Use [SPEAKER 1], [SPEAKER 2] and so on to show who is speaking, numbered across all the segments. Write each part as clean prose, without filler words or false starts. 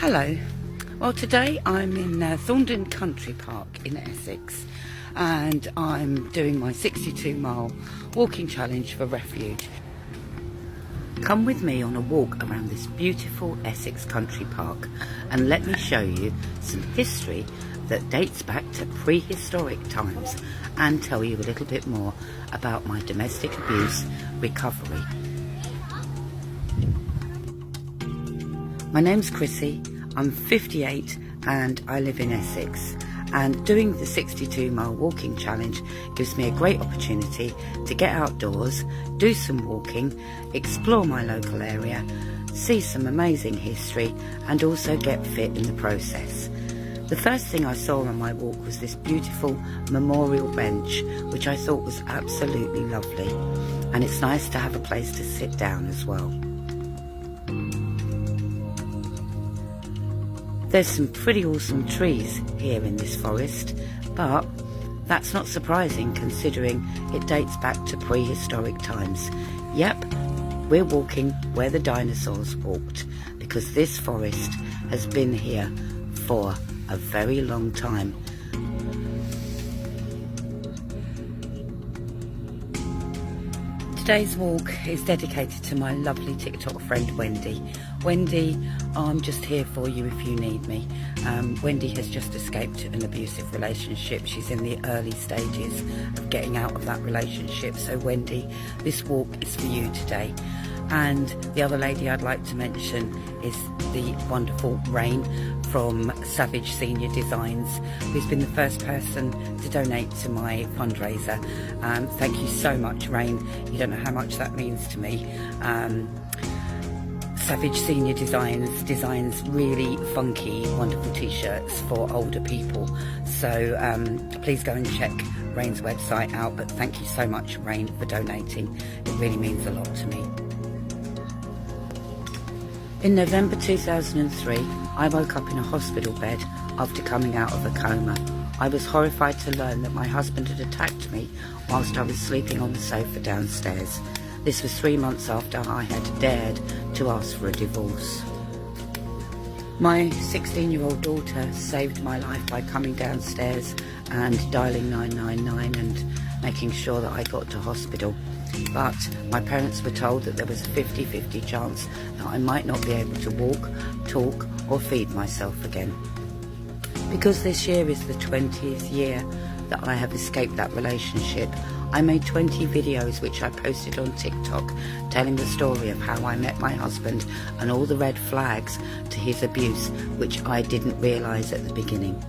[SPEAKER 1] Hello. Well, today I'm in Thordon Country Park in Essex, and I'm doing my 62-mile walking challenge for Refuge. Come with me on a walk around this beautiful Essex country park and let me show you some history that dates back to prehistoric times and tell you a little bit more about my domestic abuse recovery. My name's Chrissy, I'm 58 and I live in Essex, and doing the 62-mile walking challenge gives me a great opportunity to get outdoors, do some walking, explore my local area, see some amazing history and also get fit in the process. The first thing I saw on my walk was this beautiful memorial bench, which I thought was absolutely lovely, and it's nice to have a place to sit down as well. There's some pretty awesome trees here in this forest, but that's not surprising considering it dates back to prehistoric times. Yep, we're walking where the dinosaurs walked, because this forest has been here for a very long time. Today's walk is dedicated to my lovely TikTok friend Wendy. Wendy, I'm just here for you if you need me. Wendy has just escaped an abusive relationship. She's in the early stages of getting out of that relationship. So Wendy, this walk is for you today. And the other lady I'd like to mention is the wonderful Rain from Savage Senior Designs, who's been the first person to donate to my fundraiser. Thank you so much, Rain. You don't know how much that means to me. Savage Senior Designs designs really funky, wonderful t-shirts for older people. So please go and check Rain's website out. But thank you so much, Rain, for donating. It really means a lot to me. In November 2003, I woke up in a hospital bed after coming out of a coma. I was horrified to learn that my husband had attacked me whilst I was sleeping on the sofa downstairs. This was 3 months after I had dared to ask for a divorce. My 16-year-old daughter saved my life by coming downstairs and dialing 999 and making sure that I got to hospital. But my parents were told that there was a 50-50 chance that I might not be able to walk, talk or feed myself again. Because this year is the 20th year that I have escaped that relationship, I made 20 videos which I posted on TikTok telling the story of how I met my husband and all the red flags to his abuse which I didn't realise at the beginning.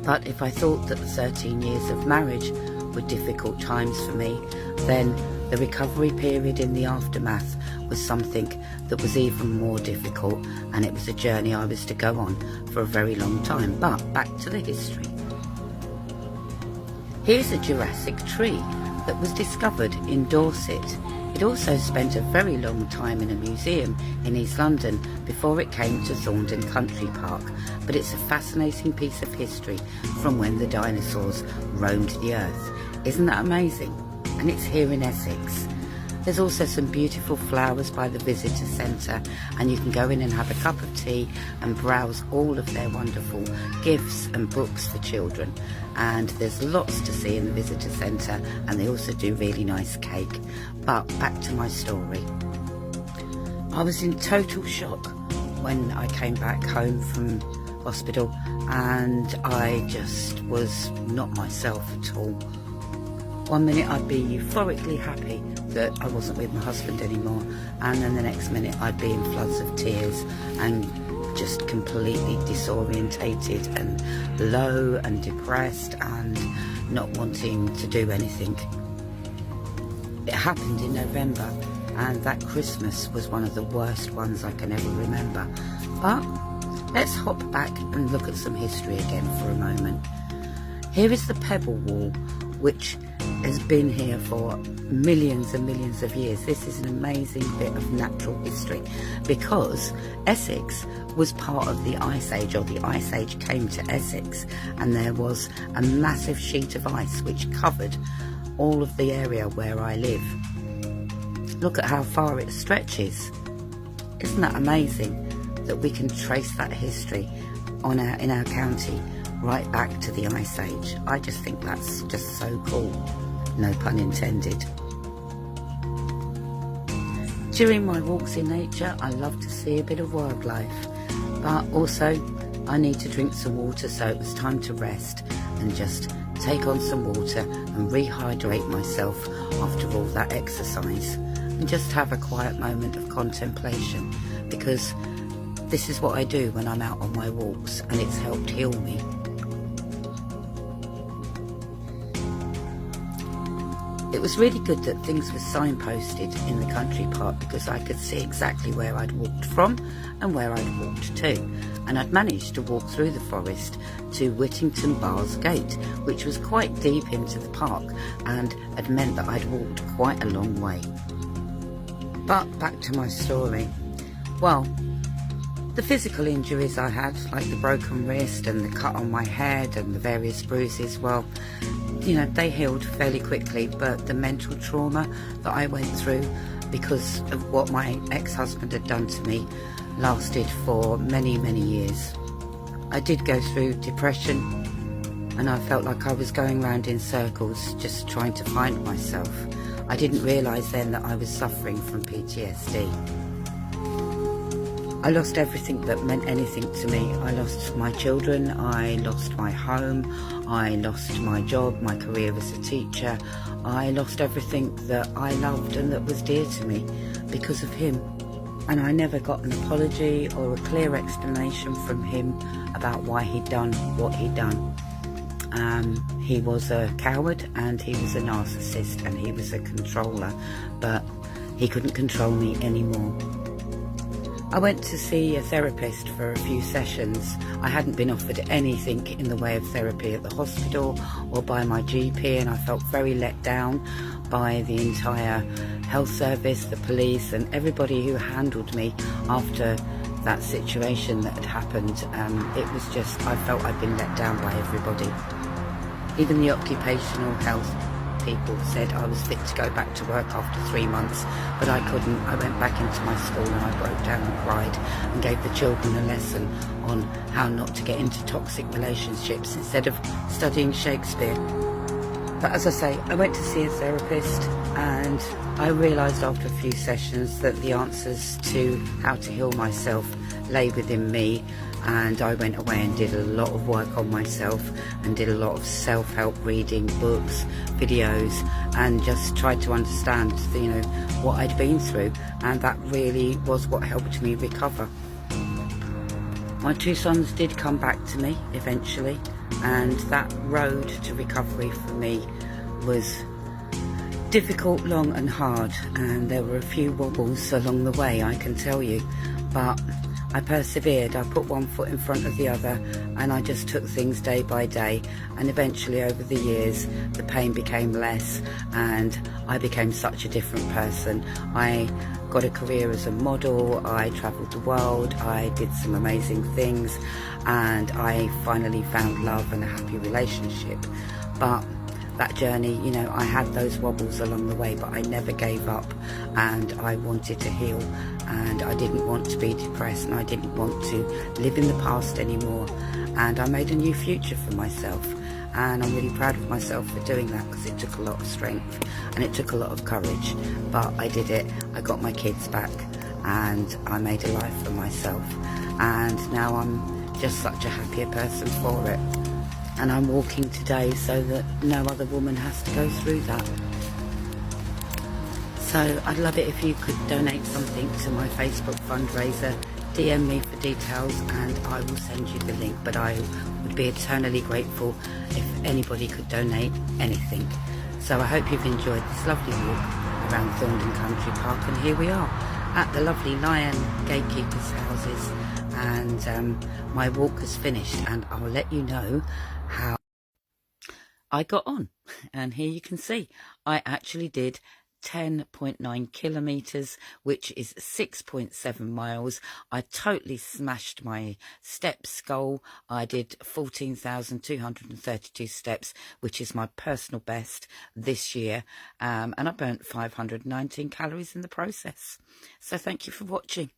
[SPEAKER 1] But if I thought that the 13 years of marriage were difficult times for me, then the recovery period in the aftermath was something that was even more difficult, and it was a journey I was to go on for a very long time. But back to the history. Here's a Jurassic tree that was discovered in Dorset. It also spent a very long time in a museum in East London before it came to Thordon Country Park, but it's a fascinating piece of history from when the dinosaurs roamed the earth. Isn't that amazing? And it's here in Essex. There's also some beautiful flowers by the visitor centre, and you can go in and have a cup of tea and browse all of their wonderful gifts and books for children. And there's lots to see in the visitor centre, and they also do really nice cake. But back to my story. I was in total shock when I came back home from hospital, and I just was not myself at all. One minute I'd be euphorically happy that I wasn't with my husband anymore, and then the next minute I'd be in floods of tears and just completely disorientated and low and depressed and not wanting to do anything. It happened in November, and that Christmas was one of the worst ones I can ever remember. But let's hop back and look at some history again for a moment. Here is the Pebble Wall, which has been here for millions and millions of years. This is an amazing bit of natural history, because Essex was part of the Ice Age, or the Ice Age came to Essex, and there was a massive sheet of ice which covered all of the area where I live. Look at how far it stretches. Isn't that amazing? that we can trace that history in our county right back to the Ice Age. I just think that's just so cool, no pun intended. During my walks in nature, I love to see a bit of wildlife, but also I need to drink some water, so it was time to rest and just take on some water and rehydrate myself after all that exercise, and just have a quiet moment of contemplation, because this is what I do when I'm out on my walks, and it's helped heal me. It was really good that things were signposted in the country park, because I could see exactly where I'd walked from and where I'd walked to. And I'd managed to walk through the forest to Whittington Bars Gate, which was quite deep into the park and had meant that I'd walked quite a long way. But back to my story. Well, the physical injuries I had, like the broken wrist and the cut on my head and the various bruises, well, you know, they healed fairly quickly, but the mental trauma that I went through because of what my ex-husband had done to me lasted for many, many years. I did go through depression, and I felt like I was going round in circles just trying to find myself. I didn't realise then that I was suffering from PTSD. I lost everything that meant anything to me. I lost my children, I lost my home, I lost my job, my career as a teacher. I lost everything that I loved and that was dear to me because of him. And I never got an apology or a clear explanation from him about why he'd done what he'd done. He was a coward, and he was a narcissist, and he was a controller, but he couldn't control me anymore. I went to see a therapist for a few sessions. I hadn't been offered anything in the way of therapy at the hospital or by my GP, and I felt very let down by the entire health service, the police, and everybody who handled me after that situation that had happened. It was just, I felt I'd been let down by everybody. Even the occupational health people said I was fit to go back to work after 3 months, but I couldn't. I went back into my school and I broke down and cried and gave the children a lesson on how not to get into toxic relationships instead of studying Shakespeare. But as I say, I went to see a therapist, and I realised after a few sessions that the answers to how to heal myself lay within me. And I went away and did a lot of work on myself and did a lot of self-help reading, books, videos, and just tried to understand, you know, what I'd been through, and that really was what helped me recover. My 2 sons did come back to me eventually, and that road to recovery for me was difficult, long and hard, and there were a few wobbles along the way, I can tell you, but I persevered. I put one foot in front of the other, and I just took things day by day, and eventually over the years the pain became less and I became such a different person. I got a career as a model, I travelled the world, I did some amazing things, and I finally found love and a happy relationship. But that journey, you know, I had those wobbles along the way, but I never gave up, and I wanted to heal, and I didn't want to be depressed, and I didn't want to live in the past anymore, and I made a new future for myself, and I'm really proud of myself for doing that, because it took a lot of strength and it took a lot of courage, but I did it. I got my kids back and I made a life for myself, and now I'm just such a happier person for it. And I'm walking today so that no other woman has to go through that. So I'd love it if you could donate something to my Facebook fundraiser. DM me for details and I will send you the link. But I would be eternally grateful if anybody could donate anything. So I hope you've enjoyed this lovely walk around Thordon Country Park. And here we are at the lovely Lion Gatekeepers' houses. And my walk is finished, and I'll let you know how I got on. And here you can see I actually did 10.9 kilometers, which is 6.7 miles. I totally smashed my steps goal. I did 14,232 steps, which is my personal best this year, and I burnt 519 calories in the process. So thank you for watching.